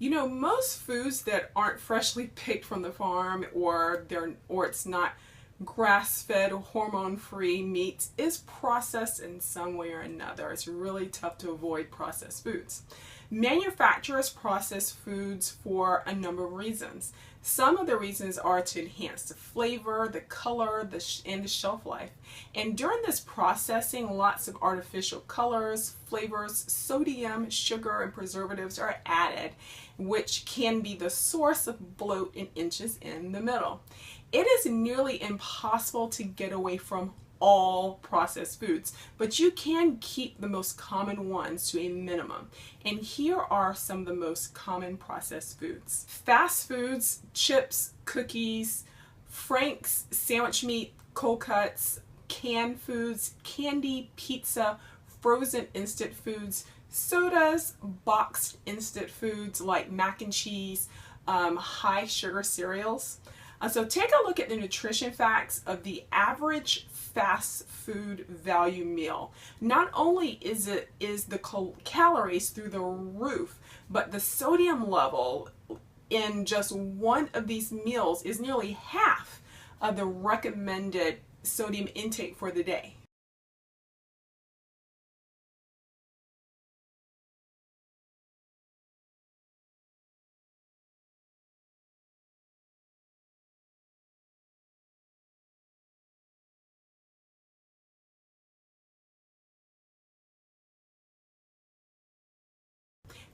You know, most foods that aren't freshly picked from the farm or it's not grass-fed, hormone-free meats is processed in some way or another. It's really tough to avoid processed foods. Manufacturers process foods for a number of reasons. Some of the reasons are to enhance the flavor, the color, and the shelf life. And during this processing, lots of artificial colors, flavors, sodium, sugar, and preservatives are added, which can be the source of bloat and inches in the middle. It is nearly impossible to get away from all processed foods, but you can keep the most common ones to a minimum. And here are some of the most common processed foods. Fast foods, chips, cookies, Frank's, sandwich meat, cold cuts, canned foods, candy, pizza, frozen instant foods, sodas, boxed instant foods like mac and cheese, high sugar cereals. So take a look at the nutrition facts of the average fast food value meal. Not only is the calories through the roof, but the sodium level in just one of these meals is nearly half of the recommended sodium intake for the day.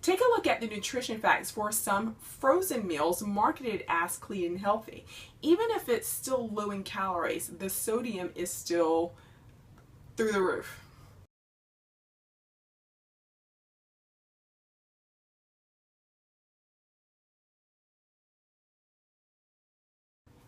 Take a look at the nutrition facts for some frozen meals marketed as clean and healthy. Even if it's still low in calories, the sodium is still through the roof.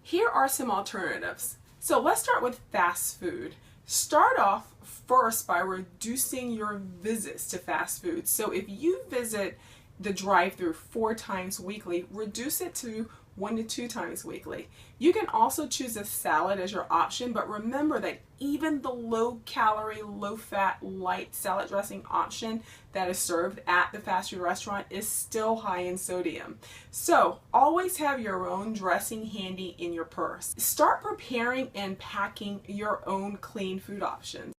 Here are some alternatives. So let's start with fast food. Start off first by reducing your visits to fast food. So if you visit the drive-thru 4 times weekly, reduce it to 1 to 2 times weekly. You can also choose a salad as your option, but remember that even the low-calorie, low-fat, light salad dressing option that is served at the fast food restaurant is still high in sodium. So always have your own dressing handy in your purse. Start preparing and packing your own clean food options.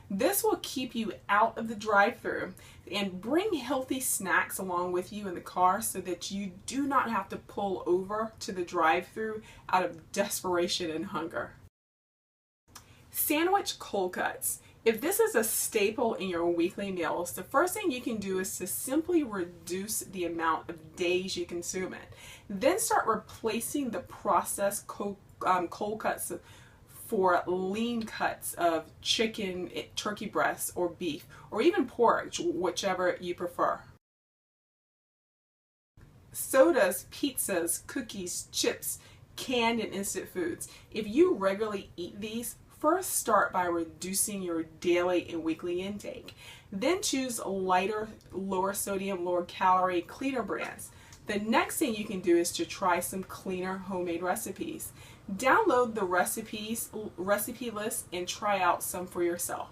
This will keep you out of the drive-thru, and bring healthy snacks along with you in the car so that you do not have to pull over to the drive-thru out of desperation and hunger. Sandwich cold cuts. If this is a staple in your weekly meals, the first thing you can do is to simply reduce the amount of days you consume it. Then start replacing the processed cold cuts for lean cuts of chicken, turkey breasts, or beef, or even pork, whichever you prefer. Sodas, pizzas, cookies, chips, canned and instant foods. If you regularly eat these, first start by reducing your daily and weekly intake. Then choose lighter, lower sodium, lower calorie, cleaner brands. The next thing you can do is to try some cleaner homemade recipes. Download the recipe list and try out some for yourself.